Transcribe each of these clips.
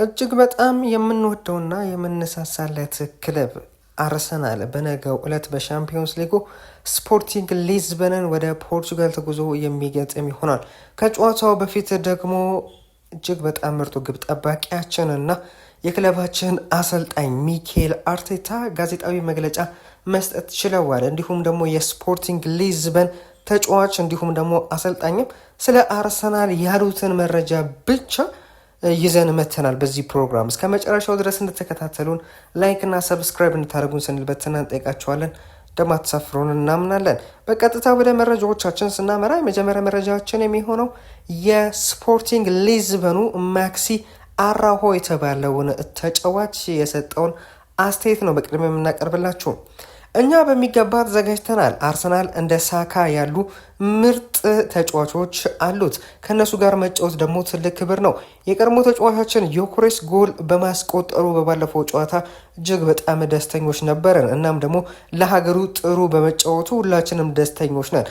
እጅግ በጣም የምንወደውና የምንሳሳለት ክለብ አርሰናል በነገው ዕለት በሻምፒዮንስ ሊጉ ስፖርቲንግ ሊዝበንን ወደ ፖርቹጋል ተጉዞ የሚገጥም ይሆናል። ከጨዋታው በፊት ደግሞ እጅግ በጣም ምርጡ ግብ ጠባቂያችንና የክለባችን አሰልጣኝ ሚኬል አርቴታ ጋዜጣዊ መግለጫ መስጠት ችለዋል። እንዲሁም ደግሞ የስፖርቲንግ ሊዝበን ተጫዋች እንዲሁም ደግሞ አሰልጣኝም ስለ አርሰናል ያሉትን መረጃ ብቻ ይዘን መተናል። በዚህ ፕሮግራም እስከ መጨረሻው ድረስ እንድትከታተሉን ላይክ እና ሰብስክራይብ እንድታደርጉን ስንል በትናንት ጠይቃችኋለን። እንደማትሳፍሩን እናምናለን። በቀጥታ ወደ መረጃዎቻችን ስናመራ የመጀመሪያ መረጃችን የሚሆነው የስፖርቲንግ ሊዝበኑ ማክሲ አራሆ የተባለውን ተጫዋች የሰጠውን አስተያየት ነው በቅድሚያ የምናቀርብላችሁ። እኛ በሚገባ ተዘጋጅተናል። አርሰናል እንደ ሳካ ያሉ ምርጥ ተጫዋቾች አሉት። ከነሱ ጋር መጫወት ደግሞ ትልቅ ክብር ነው። የቀድሞ ተጫዋቻችን ዮኬሬስ ጎል በማስቆጠሩ በባለፈው ጨዋታ እጅግ በጣም ደስተኞች ነበረን። እናም ደግሞ ለሀገሩ ጥሩ በመጫወቱ ሁላችንም ደስተኞች ነን።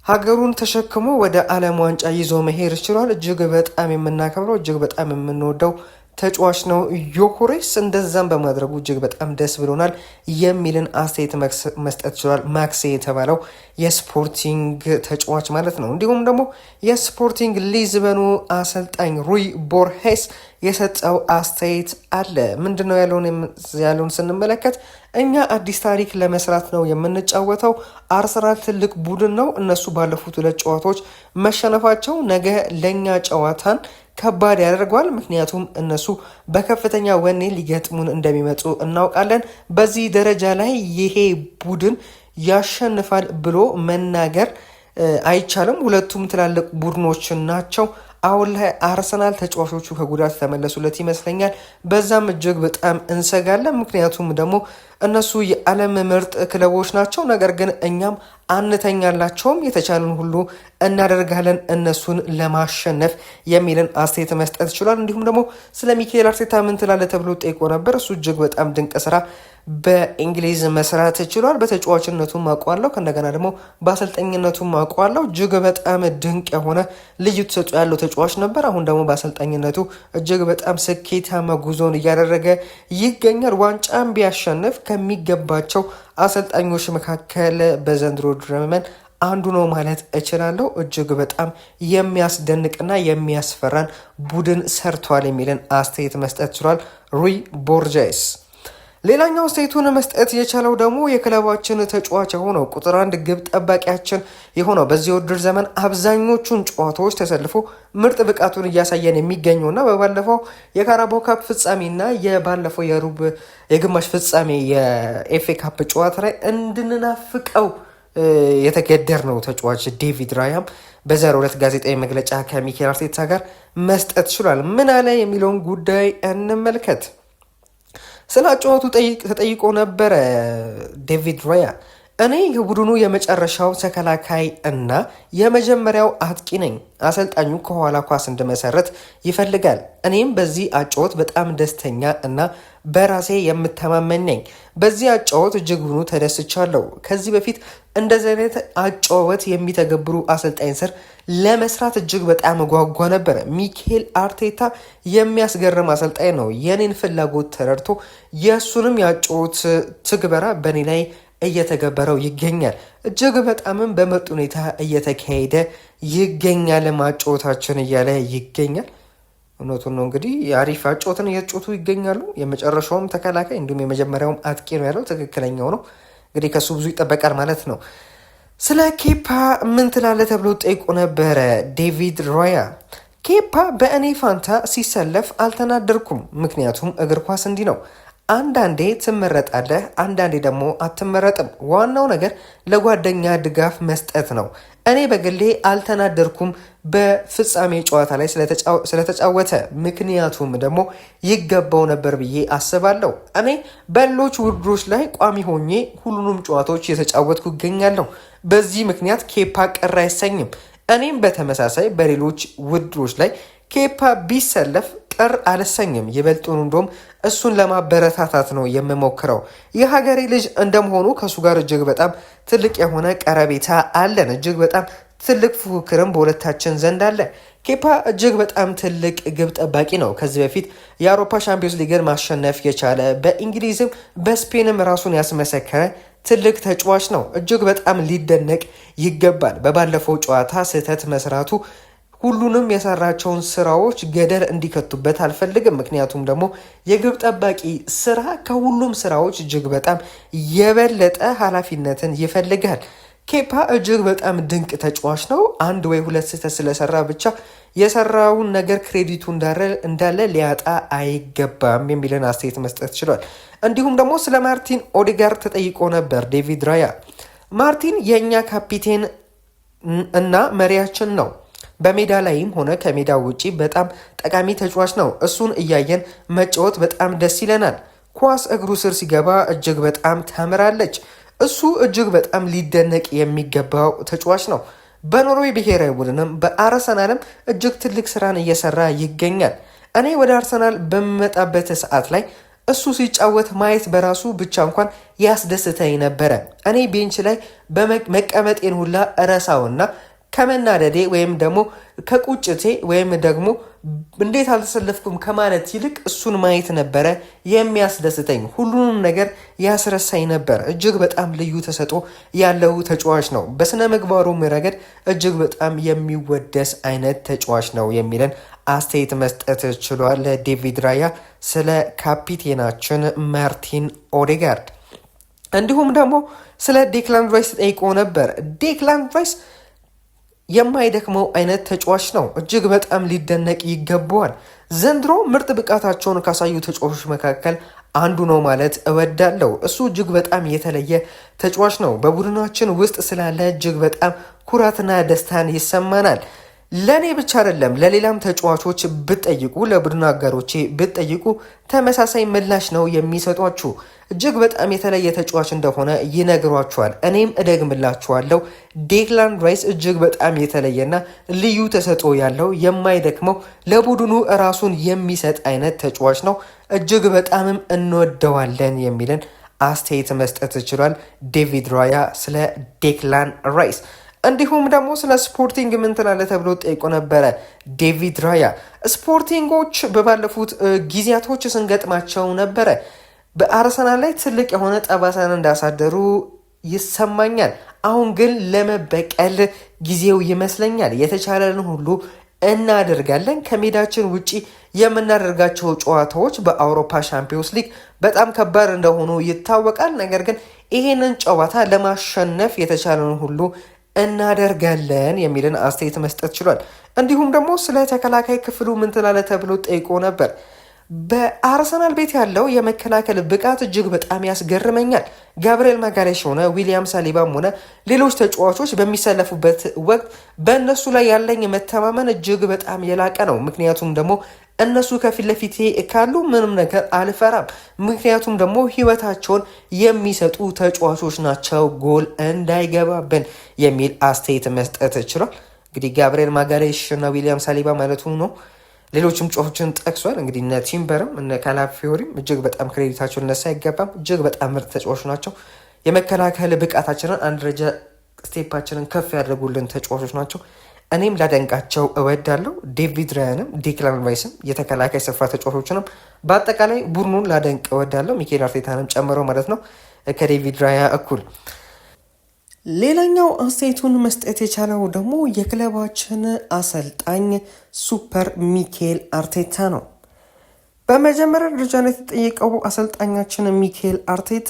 ሀገሩን ተሸክሞ ወደ ዓለም ዋንጫ ይዞ መሄድ ችሏል። እጅግ በጣም የምናከብረው እጅግ በጣም የምንወደው ተጫዋች ነው ዮኬሬስ። እንደዛም በማድረጉ እጅግ በጣም ደስ ብሎናል የሚልን አስተያየት መስጠት ችሏል ማክሴ የተባለው የስፖርቲንግ ተጫዋች ማለት ነው። እንዲሁም ደግሞ የስፖርቲንግ ሊዝበኑ አሰልጣኝ ሩይ ቦርሄስ የሰጠው አስተያየት አለ። ምንድነው ያለውን ስንመለከት እኛ አዲስ ታሪክ ለመስራት ነው የምንጫወተው። አርሰናል ትልቅ ቡድን ነው። እነሱ ባለፉት 2 ጨዋታዎች መሸነፋቸው ነገ ለእኛ ጨዋታን ከባድ ያደርገዋል። ምክንያቱም እነሱ በከፍተኛ ወኔ ሊገጥሙን እንደሚመጡ እናውቃለን። በዚህ ደረጃ ላይ ይሄ ቡድን ያሸንፋል ብሎ መናገር አይቻልም። ሁለቱም ትላልቅ ቡድኖች ናቸው። አሁን ላይ አርሰናል ተጫዋቾቹ ከጉዳት ተመለሱለት ይመስለኛል። በዛም እጅግ በጣም እንሰጋለን። ምክንያቱም ደግሞ እነሱ የዓለም ምርጥ ክለቦች ናቸው። ነገር ግን እኛም አንተኛላቸውም፣ የተቻለን ሁሉ እናደርጋለን እነሱን ለማሸነፍ የሚልን አስተያየት መስጠት ይችላል። እንዲሁም ደግሞ ስለ ሚኬል አርቴታ ምን ትላለህ ተብሎ ጠይቆ ነበር። እሱ እጅግ በጣም ድንቅ ስራ በእንግሊዝ መስራት ችሏል። በተጫዋችነቱም አውቀዋለሁ፣ ከእንደገና ደግሞ በአሰልጠኝነቱም አውቀዋለሁ። እጅግ በጣም ድንቅ የሆነ ልዩ ተሰጥኦ ያለው ተጫዋች ነበር። አሁን ደግሞ በአሰልጣኝነቱ እጅግ በጣም ስኬታማ ጉዞን እያደረገ ይገኛል። ዋንጫም ቢያሸንፍ ከሚገባቸው አሰልጣኞች መካከል በዘንድሮ ዘመን አንዱ ነው ማለት እችላለሁ። እጅግ በጣም የሚያስደንቅና የሚያስፈራን ቡድን ሰርቷል የሚልን አስተያየት መስጠት ችሏል ሩይ ቦርጄስ። ሌላኛው አስተያየቱን መስጠት የቻለው ደግሞ የክለባችን ተጫዋች የሆነው ቁጥር 1 ግብ ጠባቂያችን የሆነው በዚህ ውድድር ዘመን አብዛኞቹን ጨዋታዎች ተሰልፎ ምርጥ ብቃቱን እያሳየን የሚገኘውና በባለፈው የካራባኦ ካፕ ፍጻሜና የባለፈው የግማሽ ፍጻሜ የኤፍኤ ካፕ ጨዋታ ላይ እንድንናፍቀው የተገደር ነው ተጫዋች ዴቪድ ራያም በዛሬው ዕለት ጋዜጣዊ መግለጫ ከሚኬል አርቴታ ጋር መስጠት ችሏል። ምን አለ የሚለውን ጉዳይ እንመልከት። ስለ አጨዋወቱ ተጠይቆ ነበረ ዴቪድ ራያ። እኔ የቡድኑ የመጨረሻው ተከላካይ እና የመጀመሪያው አጥቂ ነኝ። አሰልጣኙ ከኋላ ኳስ እንድመሰረት ይፈልጋል። እኔም በዚህ አጨዋወት በጣም ደስተኛ እና በራሴ የምተማመን ነኝ። በዚህ አጨዋወት እጅጉኑ ተደስቻለሁ። ከዚህ በፊት እንደዚህ አይነት አጨዋወት የሚተገብሩ አሰልጣኝ ስር ለመስራት እጅግ በጣም ጓጓ ነበር። ሚኬል አርቴታ የሚያስገርም አሰልጣኝ ነው። የኔን ፍላጎት ተረድቶ የእሱንም የአጨዋወት ትግበራ በእኔ ላይ እየተገበረው ይገኛል። እጅግ በጣምም በምርጥ ሁኔታ እየተካሄደ ይገኛል ማጨዋወታችን እያለ ይገኛል። እውነቱን ነው። እንግዲህ የአሪፍ አጨዋወትን እየተጫወቱ ይገኛሉ። የመጨረሻውም ተከላካይ እንዲሁም የመጀመሪያውም አጥቂ ነው ያለው ትክክለኛው ነው። እንግዲህ ከሱ ብዙ ይጠበቃል ማለት ነው። ስለ ኬፓ ምን ትላለህ ተብሎ ጠይቆ ነበረ ዴቪድ ራያ። ኬፓ በእኔ ፋንታ ሲሰለፍ አልተናደርኩም። ምክንያቱም እግር ኳስ እንዲህ ነው። አንዳንዴ ትመረጣለህ፣ አንዳንዴ ደግሞ አትመረጥም። ዋናው ነገር ለጓደኛ ድጋፍ መስጠት ነው። እኔ በግሌ አልተናደርኩም በፍጻሜ ጨዋታ ላይ ስለተጫወተ፣ ምክንያቱም ደግሞ ይገባው ነበር ብዬ አስባለሁ። እኔ በሌሎች ውድድሮች ላይ ቋሚ ሆኜ ሁሉንም ጨዋታዎች የተጫወትኩ ይገኛለሁ። በዚህ ምክንያት ኬፓ ቅር አይሰኝም። እኔም በተመሳሳይ በሌሎች ውድድሮች ላይ ኬፓ ቢሰለፍ ቅር አልሰኝም። ይበልጡን እንደውም እሱን ለማበረታታት ነው የምሞክረው። የሀገሬ ልጅ እንደመሆኑ ከእሱ ጋር እጅግ በጣም ትልቅ የሆነ ቀረቤታ አለን። እጅግ በጣም ትልቅ ፉክክርም በሁለታችን ዘንድ አለ። ኬፓ እጅግ በጣም ትልቅ ግብ ጠባቂ ነው። ከዚህ በፊት የአውሮፓ ሻምፒዮንስ ሊግን ማሸነፍ የቻለ በእንግሊዝም በስፔንም ራሱን ያስመሰከረ ትልቅ ተጫዋች ነው። እጅግ በጣም ሊደነቅ ይገባል። በባለፈው ጨዋታ ስህተት መስራቱ ሁሉንም የሰራቸውን ስራዎች ገደል እንዲከቱበት አልፈልግም። ምክንያቱም ደግሞ የግብ ጠባቂ ስራ ከሁሉም ስራዎች እጅግ በጣም የበለጠ ኃላፊነትን ይፈልጋል። ኬፓ እጅግ በጣም ድንቅ ተጫዋች ነው። አንድ ወይ ሁለት ስህተት ስለሰራ ብቻ የሰራውን ነገር ክሬዲቱ እንዳለ ሊያጣ አይገባም የሚልን አስተያየት መስጠት ችሏል። እንዲሁም ደግሞ ስለ ማርቲን ኦዴጋርድ ተጠይቆ ነበር ዴቪድ ራያ። ማርቲን የእኛ ካፒቴን እና መሪያችን ነው። በሜዳ ላይም ሆነ ከሜዳ ውጪ በጣም ጠቃሚ ተጫዋች ነው። እሱን እያየን መጫወት በጣም ደስ ይለናል። ኳስ እግሩ ስር ሲገባ እጅግ በጣም ታምራለች። እሱ እጅግ በጣም ሊደነቅ የሚገባው ተጫዋች ነው። በኖርዌይ ብሔራዊ ቡድንም በአርሰናልም እጅግ ትልቅ ስራን እየሰራ ይገኛል። እኔ ወደ አርሰናል በሚመጣበት ሰዓት ላይ እሱ ሲጫወት ማየት በራሱ ብቻ እንኳን ያስደስተኝ ነበረ። እኔ ቤንች ላይ በመቀመጤን ሁላ እረሳውና ከመናደዴ ወይም ደግሞ ከቁጭቴ ወይም ደግሞ እንዴት አልተሰለፍኩም ከማለት ይልቅ እሱን ማየት ነበረ የሚያስደስተኝ። ሁሉንም ነገር ያስረሳኝ ነበር። እጅግ በጣም ልዩ ተሰጥኦ ያለው ተጫዋች ነው። በስነ ምግባሩም ረገድ እጅግ በጣም የሚወደስ አይነት ተጫዋች ነው የሚለን አስተያየት መስጠት ችሏል ዴቪድ ራያ ስለ ካፒቴናችን ማርቲን ኦዴጋርድ። እንዲሁም ደግሞ ስለ ዴክላን ራይስ ተጠይቆ ነበር። ዴክላን ራይስ የማይደክመው አይነት ተጫዋች ነው። እጅግ በጣም ሊደነቅ ይገባዋል። ዘንድሮ ምርጥ ብቃታቸውን ካሳዩ ተጫዋቾች መካከል አንዱ ነው ማለት እወዳለሁ። እሱ እጅግ በጣም የተለየ ተጫዋች ነው። በቡድናችን ውስጥ ስላለ እጅግ በጣም ኩራትና ደስታን ይሰማናል። ለእኔ ብቻ አይደለም፣ ለሌላም ተጫዋቾች ብትጠይቁ፣ ለቡድን አጋሮቼ ብትጠይቁ ተመሳሳይ ምላሽ ነው የሚሰጧችሁ። እጅግ በጣም የተለየ ተጫዋች እንደሆነ ይነግሯችኋል። እኔም እደግምላችኋለሁ። ዴክላን ራይስ እጅግ በጣም የተለየና ልዩ ተሰጥኦ ያለው የማይደክመው ለቡድኑ ራሱን የሚሰጥ አይነት ተጫዋች ነው። እጅግ በጣምም እንወደዋለን የሚልን አስተያየት መስጠት ይችላል ዴቪድ ራያ ስለ ዴክላን ራይስ። እንዲሁም ደግሞ ስለ ስፖርቲንግ ምን ትላለህ ተብሎ ጠይቆ ነበረ ዴቪድ ራያ። ስፖርቲንጎች በባለፉት ጊዜያቶች ስንገጥማቸው ነበረ በአርሰናል ላይ ትልቅ የሆነ ጠባሳን እንዳሳደሩ ይሰማኛል። አሁን ግን ለመበቀል ጊዜው ይመስለኛል። የተቻለን ሁሉ እናደርጋለን። ከሜዳችን ውጪ የምናደርጋቸው ጨዋታዎች በአውሮፓ ሻምፒዮንስ ሊግ በጣም ከባድ እንደሆኑ ይታወቃል። ነገር ግን ይሄንን ጨዋታ ለማሸነፍ የተቻለን ሁሉ እናደርጋለን የሚልን አስተያየት መስጠት ችሏል። እንዲሁም ደግሞ ስለ ተከላካይ ክፍሉ ምን ትላለህ ተብሎ ጠይቆ ነበር። በአርሰናል ቤት ያለው የመከላከል ብቃት እጅግ በጣም ያስገርመኛል። ጋብርኤል ማጋሌሽ ሆነ ዊሊያም ሳሊባም ሆነ ሌሎች ተጫዋቾች በሚሰለፉበት ወቅት በእነሱ ላይ ያለኝ መተማመን እጅግ በጣም የላቀ ነው። ምክንያቱም ደግሞ እነሱ ከፊት ለፊቴ ካሉ ምንም ነገር አልፈራም። ምክንያቱም ደግሞ ህይወታቸውን የሚሰጡ ተጫዋቾች ናቸው፣ ጎል እንዳይገባብን የሚል አስተያየት መስጠት ችሏል። እንግዲህ ጋብርኤል ማጋሌሽ እና ዊሊያም ሳሊባ ማለቱ ነው። ሌሎችም ጮፎችን ጠቅሷል። እንግዲህ እነ ቲምበርም እነ ካላፊዮሪም እጅግ በጣም ክሬዲታቸው እነሱ አይገባም። እጅግ በጣም ምርጥ ተጫዋቾች ናቸው። የመከላከል ብቃታችንን አንድ ደረጃ ስቴፓችንን ከፍ ያደርጉልን ተጫዋቾች ናቸው። እኔም ላደንቃቸው እወዳለሁ። ዴቪድ ራያንም ዴክላን ራይስም የተከላካይ ስፍራ ተጫዋቾችንም በአጠቃላይ ቡድኑን ላደንቅ እወዳለሁ። ሚኬል አርቴታንም ጨምረው ማለት ነው ከዴቪድ ራያ እኩል። ሌላኛው አስተያየቱን መስጠት የቻለው ደግሞ የክለባችን አሰልጣኝ ሱፐር ሚኬል አርቴታ ነው። በመጀመሪያ ደረጃ ላይ የተጠየቀው አሰልጣኛችን ሚኬል አርቴታ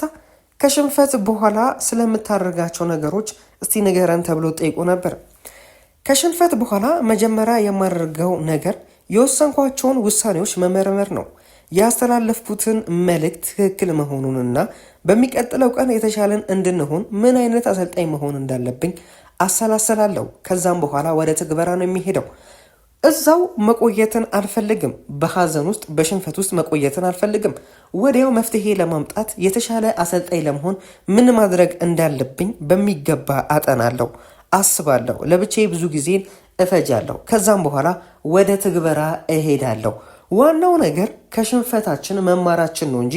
ከሽንፈት በኋላ ስለምታደርጋቸው ነገሮች እስቲ ንገረን ተብሎ ጠይቆ ነበር። ከሽንፈት በኋላ መጀመሪያ የማደርገው ነገር የወሰንኳቸውን ውሳኔዎች መመርመር ነው። ያስተላለፍኩትን መልእክት ትክክል መሆኑንና በሚቀጥለው ቀን የተሻለን እንድንሆን ምን አይነት አሰልጣኝ መሆን እንዳለብኝ አሰላሰላለሁ። ከዛም በኋላ ወደ ትግበራ ነው የሚሄደው። እዛው መቆየትን አልፈልግም። በሐዘን ውስጥ በሽንፈት ውስጥ መቆየትን አልፈልግም። ወዲያው መፍትሄ ለማምጣት የተሻለ አሰልጣኝ ለመሆን ምን ማድረግ እንዳለብኝ በሚገባ አጠናለሁ፣ አስባለሁ። ለብቻዬ ብዙ ጊዜን እፈጃለሁ። ከዛም በኋላ ወደ ትግበራ እሄዳለሁ። ዋናው ነገር ከሽንፈታችን መማራችን ነው እንጂ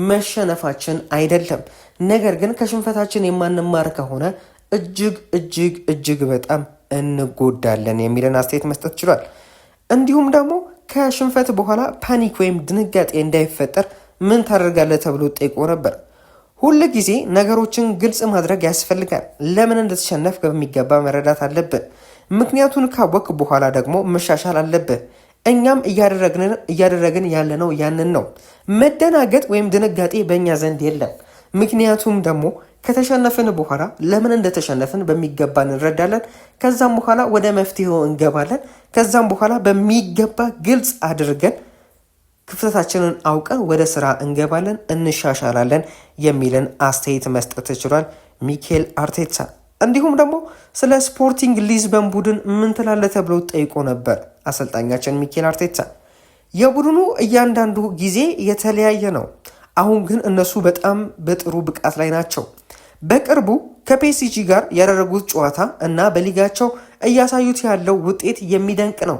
መሸነፋችን አይደለም። ነገር ግን ከሽንፈታችን የማንማር ከሆነ እጅግ በጣም እንጎዳለን የሚልን አስተያየት መስጠት ችሏል። እንዲሁም ደግሞ ከሽንፈት በኋላ ፓኒክ ወይም ድንጋጤ እንዳይፈጠር ምን ታደርጋለህ ተብሎ ጠይቆ ነበር። ሁል ጊዜ ነገሮችን ግልጽ ማድረግ ያስፈልጋል። ለምን እንደተሸነፍክ በሚገባ መረዳት አለብህ። ምክንያቱን ካወቅ በኋላ ደግሞ መሻሻል አለብህ። እኛም እያደረግን ያለነው ያንን ነው። መደናገጥ ወይም ድንጋጤ በእኛ ዘንድ የለም። ምክንያቱም ደግሞ ከተሸነፍን በኋላ ለምን እንደተሸነፍን በሚገባ እንረዳለን። ከዛም በኋላ ወደ መፍትሄው እንገባለን። ከዛም በኋላ በሚገባ ግልጽ አድርገን ክፍተታችንን አውቀን ወደ ስራ እንገባለን፣ እንሻሻላለን የሚልን አስተያየት መስጠት ችሏል ሚኬል አርቴታ። እንዲሁም ደግሞ ስለ ስፖርቲንግ ሊዝበን ቡድን ምን ትላለህ ተብሎ ጠይቆ ነበር አሰልጣኛችን ሚኬል አርቴታ። የቡድኑ እያንዳንዱ ጊዜ የተለያየ ነው። አሁን ግን እነሱ በጣም በጥሩ ብቃት ላይ ናቸው። በቅርቡ ከፒኤስጂ ጋር ያደረጉት ጨዋታ እና በሊጋቸው እያሳዩት ያለው ውጤት የሚደንቅ ነው።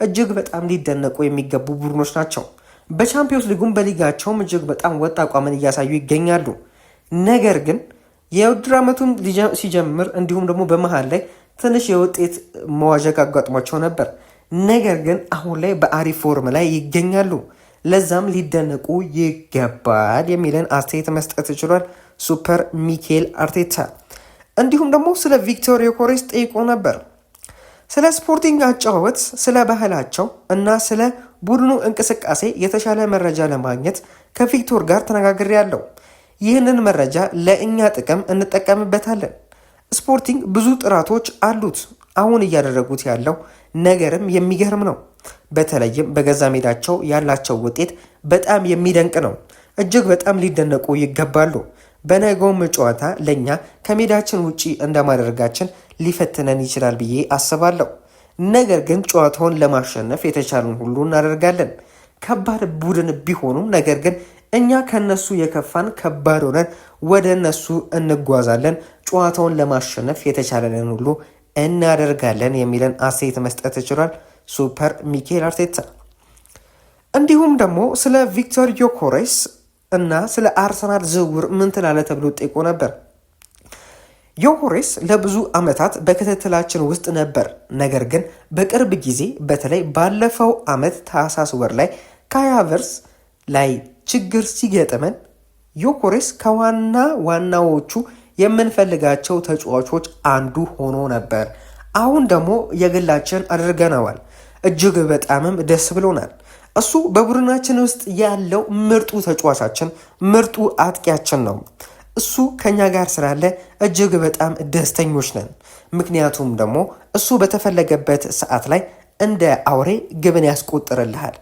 እጅግ በጣም ሊደነቁ የሚገቡ ቡድኖች ናቸው። በቻምፒዮንስ ሊጉም በሊጋቸውም እጅግ በጣም ወጥ አቋምን እያሳዩ ይገኛሉ። ነገር ግን የውድድር ዓመቱን ሲጀምር እንዲሁም ደግሞ በመሃል ላይ ትንሽ የውጤት መዋዠቅ አጋጥሟቸው ነበር። ነገር ግን አሁን ላይ በአሪፍ ፎርም ላይ ይገኛሉ። ለዛም ሊደነቁ ይገባል የሚልን አስተያየት መስጠት ችሏል ሱፐር ሚኬል አርቴታ። እንዲሁም ደግሞ ስለ ቪክቶር ዮኬሬስ ጠይቆ ነበር። ስለ ስፖርቲንግ አጨዋወት፣ ስለ ባህላቸው እና ስለ ቡድኑ እንቅስቃሴ የተሻለ መረጃ ለማግኘት ከቪክቶር ጋር ተነጋግሬያለሁ። ይህንን መረጃ ለእኛ ጥቅም እንጠቀምበታለን። ስፖርቲንግ ብዙ ጥራቶች አሉት። አሁን እያደረጉት ያለው ነገርም የሚገርም ነው። በተለይም በገዛ ሜዳቸው ያላቸው ውጤት በጣም የሚደንቅ ነው። እጅግ በጣም ሊደነቁ ይገባሉ። በነገውም ጨዋታ ለእኛ ከሜዳችን ውጪ እንደማደርጋችን ሊፈትነን ይችላል ብዬ አስባለሁ። ነገር ግን ጨዋታውን ለማሸነፍ የተቻለን ሁሉ እናደርጋለን። ከባድ ቡድን ቢሆኑም ነገር ግን እኛ ከነሱ የከፋን ከባድ ሆነን ወደ እነሱ እንጓዛለን። ጨዋታውን ለማሸነፍ የተቻለንን ሁሉ እናደርጋለን የሚለን አስተያየት መስጠት ይችላል ሱፐር ሚኬል አርቴታ። እንዲሁም ደግሞ ስለ ቪክቶር ዮኬሬስ እና ስለ አርሰናል ዝውውር ምን ትላለህ ተብሎ ጠይቆ ነበር። ዮኬሬስ ለብዙ ዓመታት በክትትላችን ውስጥ ነበር። ነገር ግን በቅርብ ጊዜ በተለይ ባለፈው ዓመት ታህሳስ ወር ላይ ካይ ሃቨርትዝ ላይ ችግር ሲገጥመን ዮኬሬስ ከዋናዎቹ የምንፈልጋቸው ተጫዋቾች አንዱ ሆኖ ነበር። አሁን ደግሞ የግላችን አድርገነዋል። እጅግ በጣምም ደስ ብሎናል። እሱ በቡድናችን ውስጥ ያለው ምርጡ ተጫዋቻችን፣ ምርጡ አጥቂያችን ነው። እሱ ከኛ ጋር ስላለ እጅግ በጣም ደስተኞች ነን። ምክንያቱም ደግሞ እሱ በተፈለገበት ሰዓት ላይ እንደ አውሬ ግብን ያስቆጥርልሃል።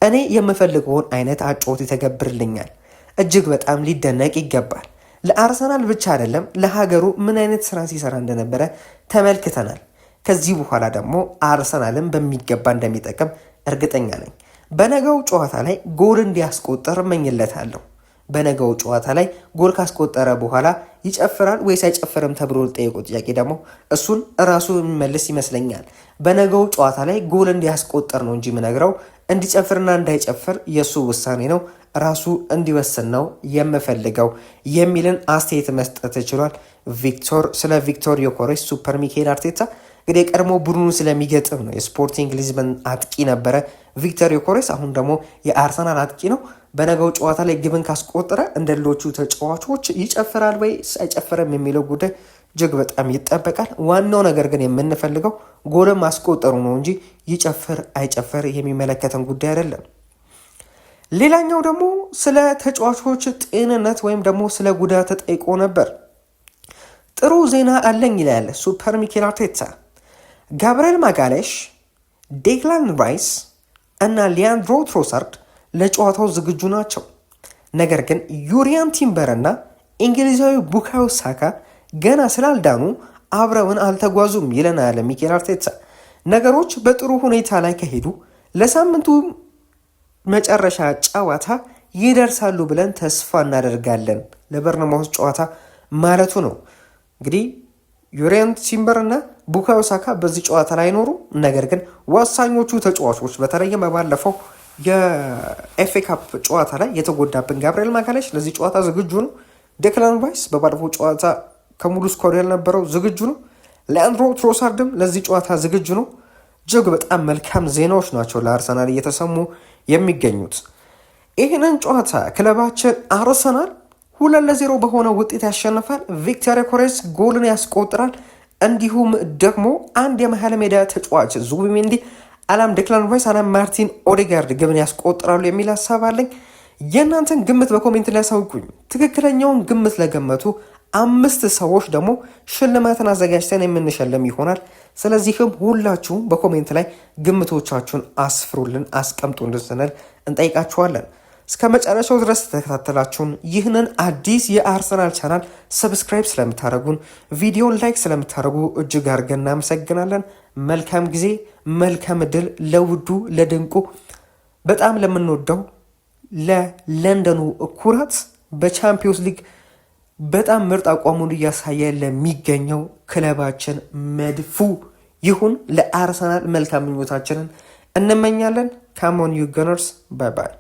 እኔ የምፈልገውን አይነት አጨዋወት ይተገብርልኛል። እጅግ በጣም ሊደነቅ ይገባል። ለአርሰናል ብቻ አይደለም ለሀገሩ ምን አይነት ስራ ሲሰራ እንደነበረ ተመልክተናል። ከዚህ በኋላ ደግሞ አርሰናልን በሚገባ እንደሚጠቅም እርግጠኛ ነኝ። በነገው ጨዋታ ላይ ጎል እንዲያስቆጠር እመኝለታለሁ። በነገው ጨዋታ ላይ ጎል ካስቆጠረ በኋላ ይጨፍራል ወይስ አይጨፍርም ተብሎ ጠይቆ ጥያቄ ደግሞ እሱን እራሱ የሚመልስ ይመስለኛል። በነገው ጨዋታ ላይ ጎል እንዲያስቆጠር ነው እንጂ የምነግረው እንዲጨፍርና እንዳይጨፍር የሱ ውሳኔ ነው፣ ራሱ እንዲወስን ነው የምፈልገው የሚልን አስተያየት መስጠት ችሏል ስለ ቪክቶር ዮኬሬስ ሱፐር ሚኬል አርቴታ። እንግዲህ የቀድሞ ቡድኑ ስለሚገጥም ነው። የስፖርቲንግ ሊዝበን አጥቂ ነበረ ቪክቶር ዮኬሬስ፣ አሁን ደግሞ የአርሰናል አጥቂ ነው። በነገው ጨዋታ ላይ ግብን ካስቆጠረ እንደ ሌሎቹ ተጫዋቾች ይጨፍራል ወይስ አይጨፍርም የሚለው ጉዳይ እጅግ በጣም ይጠበቃል። ዋናው ነገር ግን የምንፈልገው ጎልም ማስቆጠሩ ነው እንጂ ይጨፍር አይጨፍር የሚመለከተን ጉዳይ አይደለም። ሌላኛው ደግሞ ስለ ተጫዋቾች ጤንነት ወይም ደግሞ ስለ ጉዳት ተጠይቆ ነበር። ጥሩ ዜና አለኝ ይላል ሱፐር ሚኬል አርቴታ። ጋብርኤል ማጋሌሽ፣ ዴክላን ራይስ እና ሊያንድሮ ትሮሳርድ ለጨዋታው ዝግጁ ናቸው። ነገር ግን ዩሪያን ቲምበር እና እንግሊዛዊ ቡካዮ ሳካ ገና ስላልዳኑ አብረውን አልተጓዙም ይለናል ሚኬል አርቴታ። ነገሮች በጥሩ ሁኔታ ላይ ከሄዱ ለሳምንቱ መጨረሻ ጨዋታ ይደርሳሉ ብለን ተስፋ እናደርጋለን። ለበርነማውዝ ጨዋታ ማለቱ ነው። እንግዲህ ዩሪያን ቲምበር እና ቡካዮ ሳካ በዚህ ጨዋታ ላይ አይኖሩ። ነገር ግን ወሳኞቹ ተጫዋቾች በተለይም በባለፈው የኤፍኤ ካፕ ጨዋታ ላይ የተጎዳብን ጋብርኤል ማጋሌሽ ለዚህ ጨዋታ ዝግጁ ነው። ዴክላን ራይስ በባለፈው ጨዋታ ከሙሉ ስኳድ ያልነበረው ዝግጁ ነው። ሊያንድሮ ትሮሳርድም ለዚህ ጨዋታ ዝግጁ ነው። እጅግ በጣም መልካም ዜናዎች ናቸው ለአርሰናል እየተሰሙ የሚገኙት። ይህንን ጨዋታ ክለባችን አርሰናል 2-0 በሆነ ውጤት ያሸንፋል። ቪክተር ኮሬስ ጎልን ያስቆጥራል። እንዲሁም ደግሞ አንድ የመሀል ሜዳ ተጫዋች ዙቢሜንዲ አላም ዴክላን ራይስ አላም ማርቲን ኦዴጋርድ ግብን ያስቆጥራሉ የሚል ሀሳብ አለኝ። የእናንተን ግምት በኮሜንት ላይ ያሳውቁኝ። ትክክለኛውን ግምት ለገመቱ 5 ሰዎች ደግሞ ሽልማትን አዘጋጅተን የምንሸለም ይሆናል። ስለዚህም ሁላችሁም በኮሜንት ላይ ግምቶቻችሁን አስፍሩልን፣ አስቀምጡልን ስንል እንጠይቃችኋለን። እስከ መጨረሻው ድረስ ተከታተላችሁን ይህንን አዲስ የአርሰናል ቻናል ሰብስክራይብ ስለምታደርጉን ቪዲዮን ላይክ ስለምታደርጉ እጅግ አድርገን እናመሰግናለን። መልካም ጊዜ፣ መልካም እድል ለውዱ ለድንቁ በጣም ለምንወደው ለለንደኑ ኩራት በቻምፒዮንስ ሊግ በጣም ምርጥ አቋሙን እያሳየ ለሚገኘው ክለባችን መድፉ ይሁን። ለአርሰናል መልካም ምኞታችንን እንመኛለን። ካም ኦን ዩ ገነርስ ባይ ባይ።